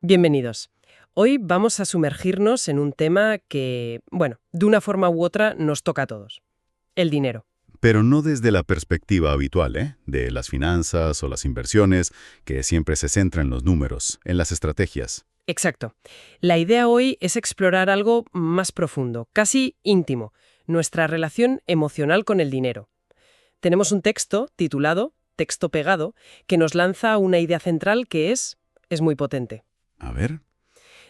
Bienvenidos. Hoy vamos a sumergirnos en un tema que, bueno, de una forma u otra nos toca a todos. El dinero. Pero no desde la perspectiva habitual, de las finanzas o las inversiones, que siempre se centra en los números, en las estrategias. Exacto. La idea hoy es explorar algo más profundo, casi íntimo, nuestra relación emocional con el dinero. Tenemos un texto titulado Texto pegado, que nos lanza una idea central que es muy potente. A ver.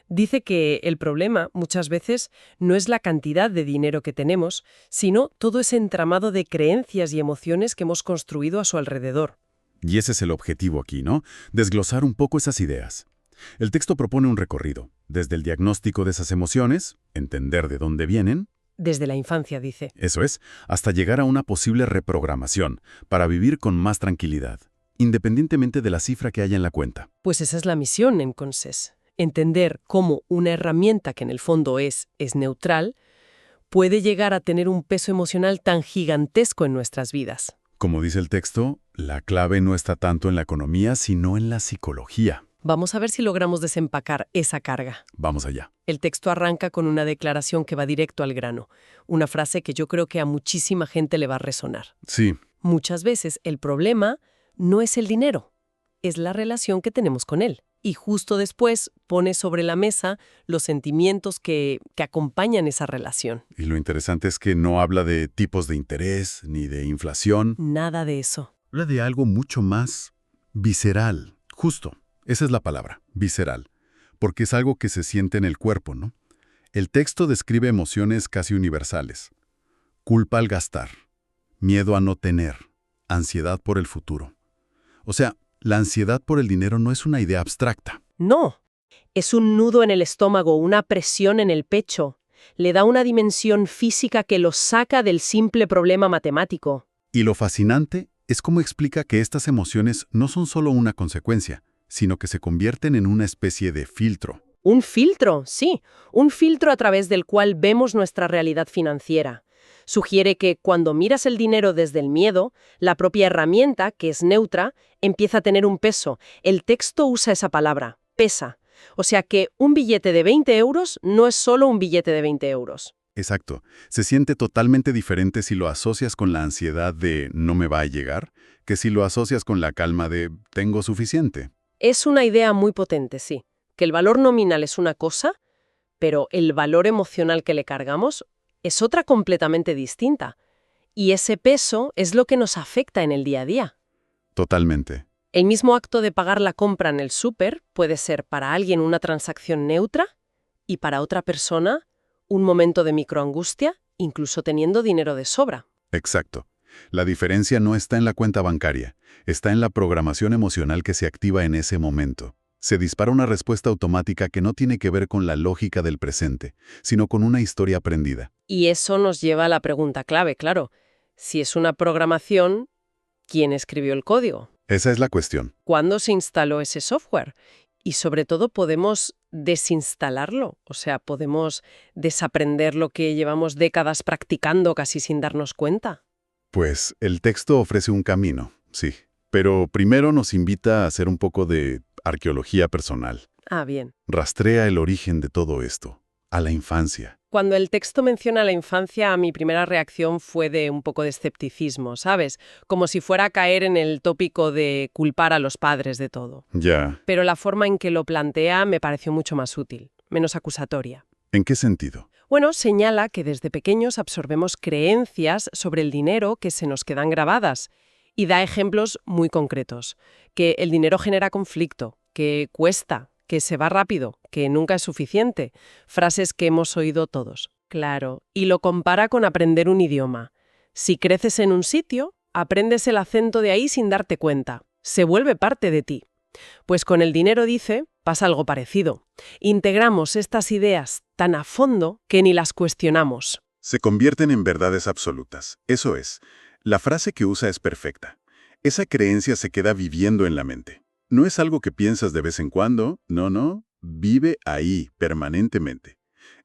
Dice que el problema, muchas veces, no es la cantidad de dinero que tenemos, sino todo ese entramado de creencias y emociones que hemos construido a su alrededor. Y ese es el objetivo aquí, ¿no? Desglosar un poco esas ideas. El texto propone un recorrido, desde el diagnóstico de esas emociones, entender de dónde vienen, Desde la infancia, dice. eso es, hasta llegar a una posible reprogramación, para vivir con más tranquilidad, independientemente de la cifra que haya en la cuenta. Pues esa es la misión en Conses. Entender cómo una herramienta que en el fondo es neutral, puede llegar a tener un peso emocional tan gigantesco en nuestras vidas. Como dice el texto, la clave no está tanto en la economía, sino en la psicología. Vamos a ver si logramos desempacar esa carga. Vamos allá. El texto arranca con una declaración que va directo al grano, una frase que yo creo que a muchísima gente le va a resonar. Sí, Muchas veces el problema no es el dinero, es la relación que tenemos con él. Y justo después pone sobre la mesa los sentimientos que acompañan esa relación. y lo interesante es que no habla de tipos de interés ni de inflación. Nada de eso. Habla de algo mucho más visceral. Justo, esa es la palabra, visceral. Porque es algo que se siente en el cuerpo, ¿no? El texto describe emociones casi universales. Culpa al gastar, miedo a no tener, ansiedad por el futuro. O sea, la ansiedad por el dinero no es una idea abstracta. No, es un nudo en el estómago, una presión en el pecho. Le da una dimensión física que lo saca del simple problema matemático. Y lo fascinante es cómo explica que estas emociones no son solo una consecuencia, sino que se convierten en una especie de filtro. Un filtro, sí, un filtro a través del cual vemos nuestra realidad financiera. Sugiere que cuando miras el dinero desde el miedo, la propia herramienta, que es neutra, empieza a tener un peso. El texto usa esa palabra, pesa. O sea que un billete de 20 euros no es solo un billete de 20 euros. Exacto. Se siente totalmente diferente si lo asocias con la ansiedad de no me va a llegar, que si lo asocias con la calma de tengo suficiente. Es una idea muy potente, sí, que el valor nominal es una cosa, pero el valor emocional que le cargamos es otra completamente distinta. Y ese peso es lo que nos afecta en el día a día. Totalmente. El mismo acto de pagar la compra en el súper puede ser para alguien una transacción neutra y para otra persona un momento de microangustia, incluso teniendo dinero de sobra. Exacto. La diferencia no está en la cuenta bancaria, está en la programación emocional que se activa en ese momento. Se dispara una respuesta automática que no tiene que ver con la lógica del presente, sino con una historia aprendida. Y eso nos lleva a la pregunta clave, claro. Si es una programación, ¿quién escribió el código? Esa es la cuestión. ¿Cuándo se instaló ese software? Y sobre todo, ¿podemos desinstalarlo? O sea, ¿podemos desaprender lo que llevamos décadas practicando casi sin darnos cuenta? Pues el texto ofrece un camino, sí. Pero primero nos invita a hacer un poco de arqueología personal. Ah, bien. Rastrea el origen de todo esto, a la infancia. Cuando el texto menciona la infancia, mi primera reacción fue de un poco de escepticismo, ¿sabes? Como si fuera a caer en el tópico de culpar a los padres de todo. Ya. Pero la forma en que lo plantea me pareció mucho más útil, menos acusatoria. ¿En qué sentido? Bueno, señala que desde pequeños absorbemos creencias sobre el dinero que se nos quedan grabadas y da ejemplos muy concretos. Que el dinero genera conflicto, que cuesta, que se va rápido, que nunca es suficiente. Frases que hemos oído todos. Claro, y lo compara con aprender un idioma. Si creces en un sitio, aprendes el acento de ahí sin darte cuenta. Se vuelve parte de ti. Pues con el dinero, dice, pasa algo parecido. Integramos estas ideas tan a fondo que ni las cuestionamos. Se convierten en verdades absolutas. Eso es. La frase que usa es perfecta. Esa creencia se queda viviendo en la mente. No es algo que piensas de vez en cuando, no. Vive ahí, permanentemente.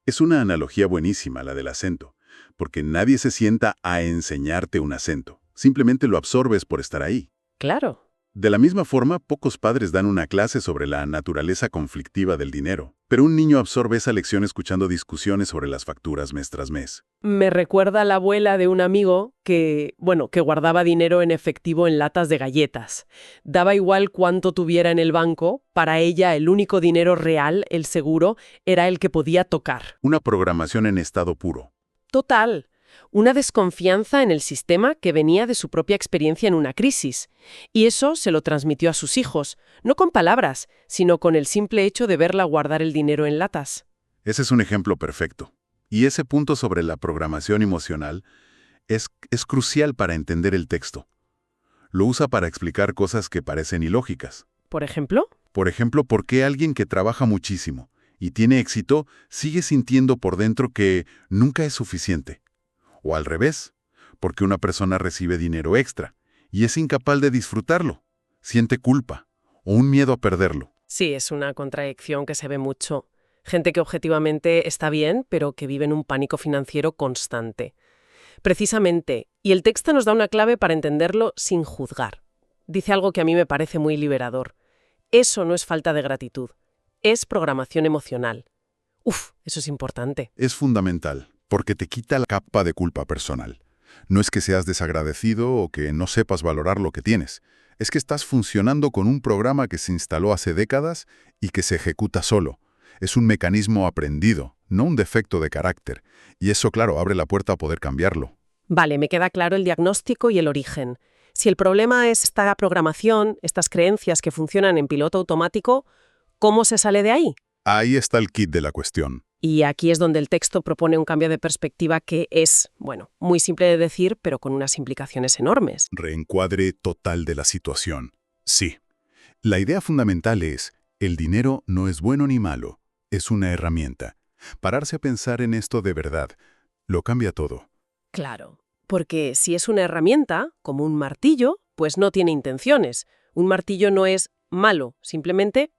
Es una analogía buenísima, la del acento, porque nadie se sienta a enseñarte un acento. Simplemente lo absorbes por estar ahí. Claro. De la misma forma, pocos padres dan una clase sobre la naturaleza conflictiva del dinero, pero un niño absorbe esa lección escuchando discusiones sobre las facturas mes tras mes. Me recuerda a la abuela de un amigo que guardaba dinero en efectivo en latas de galletas. Daba igual cuánto tuviera en el banco, para ella el único dinero real, el seguro, era el que podía tocar. Una programación en estado puro. Total. Una desconfianza en el sistema que venía de su propia experiencia en una crisis. Y eso se lo transmitió a sus hijos, no con palabras, sino con el simple hecho de verla guardar el dinero en latas. Ese es un ejemplo perfecto. Y ese punto sobre la programación emocional es crucial para entender el texto. Lo usa para explicar cosas que parecen ilógicas. ¿Por ejemplo? Por ejemplo, ¿por qué alguien que trabaja muchísimo y tiene éxito sigue sintiendo por dentro que nunca es suficiente? O al revés, porque una persona recibe dinero extra y es incapaz de disfrutarlo, siente culpa o un miedo a perderlo. Sí, es una contradicción que se ve mucho. Gente que objetivamente está bien, pero que vive en un pánico financiero constante. Precisamente, y el texto nos da una clave para entenderlo sin juzgar. Dice algo que a mí me parece muy liberador. Eso no es falta de gratitud, es programación emocional. Eso es importante. Es fundamental, porque te quita la capa de culpa personal. No es que seas desagradecido o que no sepas valorar lo que tienes. Es que estás funcionando con un programa que se instaló hace décadas y que se ejecuta solo. Es un mecanismo aprendido, no un defecto de carácter. Y eso, claro, abre la puerta a poder cambiarlo. Vale, me queda claro el diagnóstico y el origen. Si el problema es esta programación, estas creencias que funcionan en piloto automático, ¿cómo se sale de ahí? Ahí está el kit de la cuestión. Y aquí es donde el texto propone un cambio de perspectiva que es, muy simple de decir, pero con unas implicaciones enormes. Reencuadre total de la situación. Sí. La idea fundamental es, el dinero no es bueno ni malo, es una herramienta. Pararse a pensar en esto de verdad, lo cambia todo. Claro, porque si es una herramienta, como un martillo, pues no tiene intenciones. Un martillo no es malo, simplemente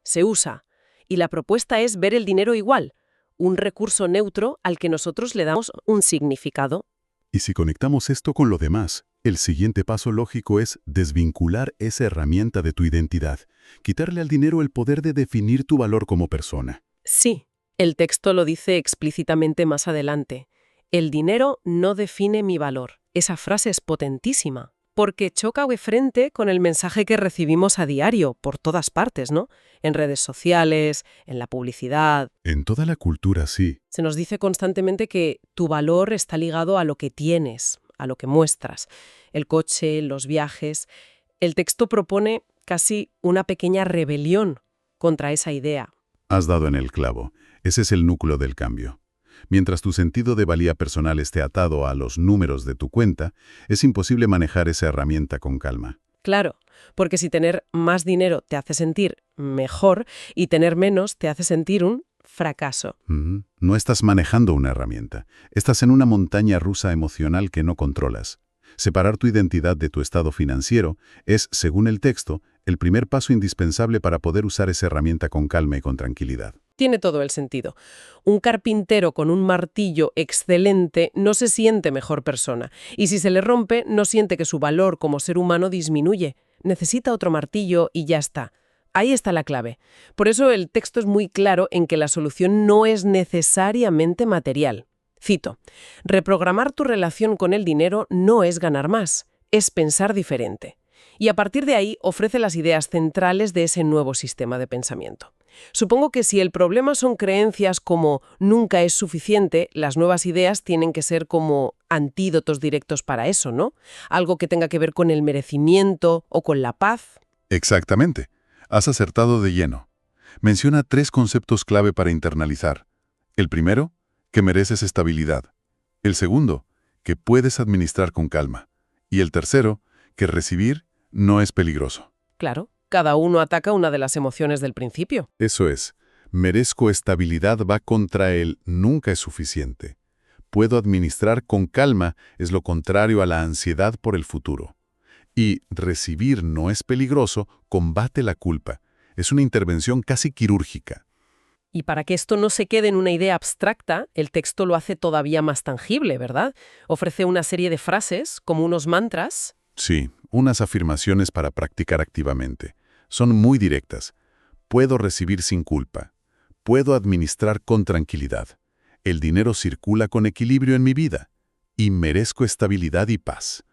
se usa. Y la propuesta es ver el dinero igual, un recurso neutro al que nosotros le damos un significado. Y si conectamos esto con lo demás, el siguiente paso lógico es desvincular esa herramienta de tu identidad, quitarle al dinero el poder de definir tu valor como persona. Sí, el texto lo dice explícitamente más adelante. El dinero no define mi valor. Esa frase es potentísima, porque choca de frente con el mensaje que recibimos a diario, por todas partes, ¿no? En redes sociales, en la publicidad. En toda la cultura, sí. Se nos dice constantemente que tu valor está ligado a lo que tienes, a lo que muestras. El coche, los viajes. El texto propone casi una pequeña rebelión contra esa idea. Has dado en el clavo. Ese es el núcleo del cambio. Mientras tu sentido de valía personal esté atado a los números de tu cuenta, es imposible manejar esa herramienta con calma. Claro, porque si tener más dinero te hace sentir mejor y tener menos te hace sentir un fracaso. No estás manejando una herramienta. Estás en una montaña rusa emocional que no controlas. Separar tu identidad de tu estado financiero es, según el texto, el primer paso indispensable para poder usar esa herramienta con calma y con tranquilidad. Tiene todo el sentido. Un carpintero con un martillo excelente no se siente mejor persona. Y si se le rompe, no siente que su valor como ser humano disminuye. Necesita otro martillo y ya está. Ahí está la clave. Por eso el texto es muy claro en que la solución no es necesariamente material. Cito: reprogramar tu relación con el dinero no es ganar más, es pensar diferente. Y a partir de ahí ofrece las ideas centrales de ese nuevo sistema de pensamiento. Supongo que si el problema son creencias como nunca es suficiente, las nuevas ideas tienen que ser como antídotos directos para eso, ¿no? Algo que tenga que ver con el merecimiento o con la paz. Exactamente. Has acertado de lleno. Menciona 3 conceptos clave para internalizar. El primero, que mereces estabilidad. El segundo, que puedes administrar con calma. Y el tercero, que recibir no es peligroso. Claro, cada uno ataca una de las emociones del principio. Eso es. Merezco estabilidad va contra el nunca es suficiente. Puedo administrar con calma es lo contrario a la ansiedad por el futuro. Y recibir no es peligroso combate la culpa. Es una intervención casi quirúrgica. Y para que esto no se quede en una idea abstracta, el texto lo hace todavía más tangible, ¿verdad? Ofrece una serie de frases, como unos mantras. Sí, unas afirmaciones para practicar activamente. Son muy directas. Puedo recibir sin culpa. Puedo administrar con tranquilidad. El dinero circula con equilibrio en mi vida. Y merezco estabilidad y paz.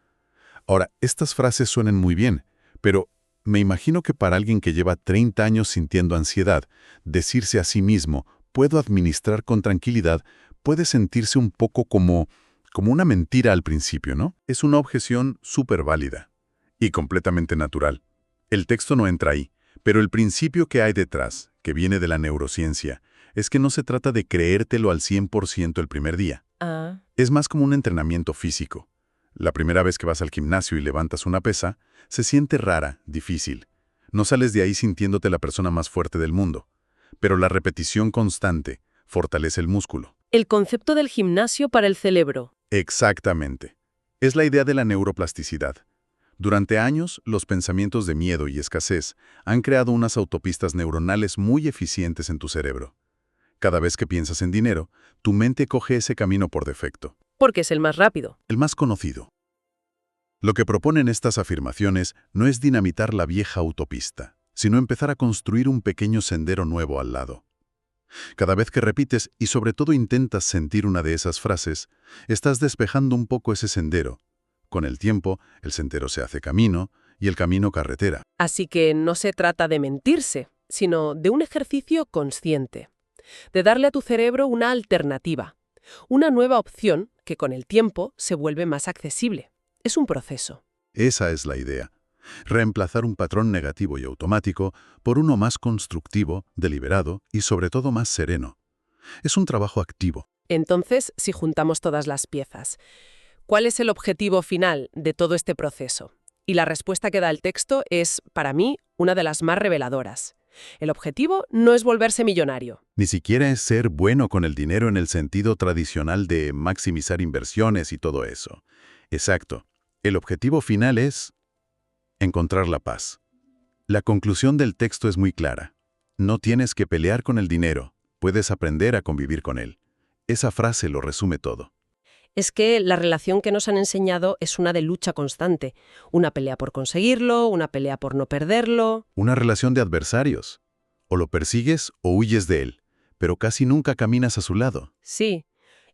Ahora, estas frases suenan muy bien, pero me imagino que para alguien que lleva 30 años sintiendo ansiedad, decirse a sí mismo, puedo administrar con tranquilidad, puede sentirse un poco como una mentira al principio, ¿no? Es una objeción súper válida y completamente natural. El texto no entra ahí, pero el principio que hay detrás, que viene de la neurociencia, es que no se trata de creértelo al 100% el primer día. Es más como un entrenamiento físico. La primera vez que vas al gimnasio y levantas una pesa, se siente rara, difícil. No sales de ahí sintiéndote la persona más fuerte del mundo. Pero la repetición constante fortalece el músculo. El concepto del gimnasio para el cerebro. Exactamente. Es la idea de la neuroplasticidad. Durante años, los pensamientos de miedo y escasez han creado unas autopistas neuronales muy eficientes en tu cerebro. Cada vez que piensas en dinero, tu mente coge ese camino por defecto. Porque es el más rápido. El más conocido. Lo que proponen estas afirmaciones no es dinamitar la vieja autopista, sino empezar a construir un pequeño sendero nuevo al lado. Cada vez que repites y sobre todo intentas sentir una de esas frases, estás despejando un poco ese sendero. Con el tiempo, el sendero se hace camino y el camino carretera. Así que no se trata de mentirse, sino de un ejercicio consciente. De darle a tu cerebro una alternativa, una nueva opción que con el tiempo se vuelve más accesible. Es un proceso. Esa es la idea. Reemplazar un patrón negativo y automático por uno más constructivo, deliberado y sobre todo más sereno. Es un trabajo activo. Entonces, si juntamos todas las piezas, ¿cuál es el objetivo final de todo este proceso? Y la respuesta que da el texto es, para mí, una de las más reveladoras. El objetivo no es volverse millonario. Ni siquiera es ser bueno con el dinero en el sentido tradicional de maximizar inversiones y todo eso. Exacto. El objetivo final es encontrar la paz. La conclusión del texto es muy clara. No tienes que pelear con el dinero, puedes aprender a convivir con él. Esa frase lo resume todo. Es que la relación que nos han enseñado es una de lucha constante. Una pelea por conseguirlo, una pelea por no perderlo. Una relación de adversarios. O lo persigues o huyes de él, pero casi nunca caminas a su lado. Sí.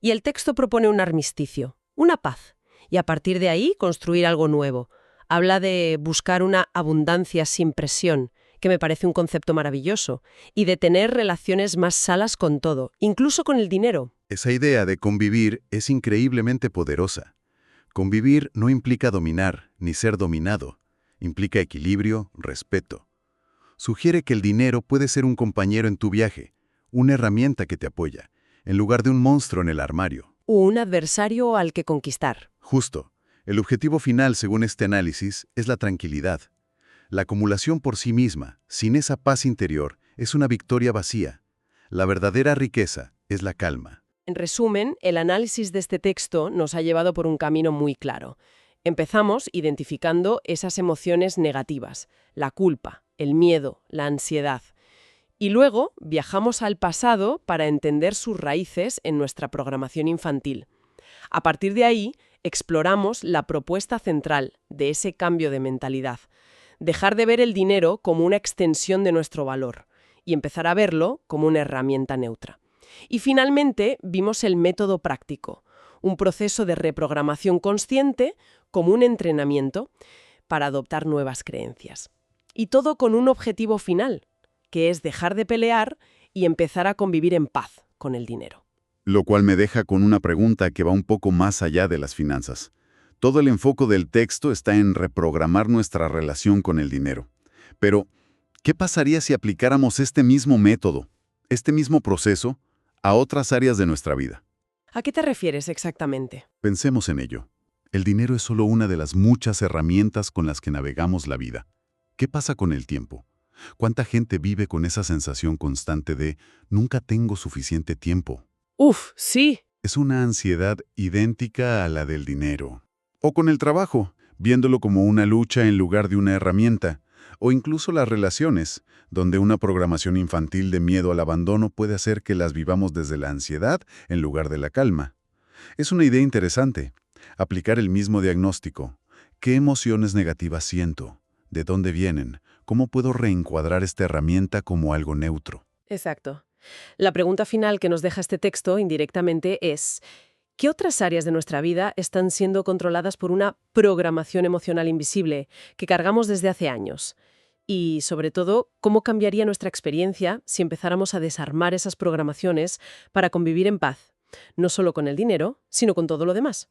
Y el texto propone un armisticio, una paz. Y a partir de ahí construir algo nuevo. Habla de buscar una abundancia sin presión, que me parece un concepto maravilloso, y de tener relaciones más sanas con todo, incluso con el dinero. Esa idea de convivir es increíblemente poderosa. Convivir no implica dominar, ni ser dominado. Implica equilibrio, respeto. Sugiere que el dinero puede ser un compañero en tu viaje, una herramienta que te apoya, en lugar de un monstruo en el armario. O un adversario al que conquistar. Justo. El objetivo final, según este análisis, es la tranquilidad. La acumulación por sí misma, sin esa paz interior, es una victoria vacía. La verdadera riqueza es la calma. En resumen, el análisis de este texto nos ha llevado por un camino muy claro. Empezamos identificando esas emociones negativas, la culpa, el miedo, la ansiedad. Y luego viajamos al pasado para entender sus raíces en nuestra programación infantil. A partir de ahí, exploramos la propuesta central de ese cambio de mentalidad. Dejar de ver el dinero como una extensión de nuestro valor y empezar a verlo como una herramienta neutra. Y finalmente vimos el método práctico, un proceso de reprogramación consciente como un entrenamiento para adoptar nuevas creencias. Y todo con un objetivo final, que es dejar de pelear y empezar a convivir en paz con el dinero. Lo cual me deja con una pregunta que va un poco más allá de las finanzas. Todo el enfoque del texto está en reprogramar nuestra relación con el dinero. Pero, ¿qué pasaría si aplicáramos este mismo método, este mismo proceso, a otras áreas de nuestra vida? ¿A qué te refieres exactamente? Pensemos en ello. El dinero es solo una de las muchas herramientas con las que navegamos la vida. ¿Qué pasa con el tiempo? ¿Cuánta gente vive con esa sensación constante de nunca tengo suficiente tiempo? Sí. Es una ansiedad idéntica a la del dinero. O con el trabajo, viéndolo como una lucha en lugar de una herramienta. O incluso las relaciones, donde una programación infantil de miedo al abandono puede hacer que las vivamos desde la ansiedad en lugar de la calma. Es una idea interesante. Aplicar el mismo diagnóstico. ¿Qué emociones negativas siento? ¿De dónde vienen? ¿Cómo puedo reencuadrar esta herramienta como algo neutro? Exacto. La pregunta final que nos deja este texto indirectamente es: ¿qué otras áreas de nuestra vida están siendo controladas por una programación emocional invisible que cargamos desde hace años? Y, sobre todo, ¿cómo cambiaría nuestra experiencia si empezáramos a desarmar esas programaciones para convivir en paz? No solo con el dinero, sino con todo lo demás.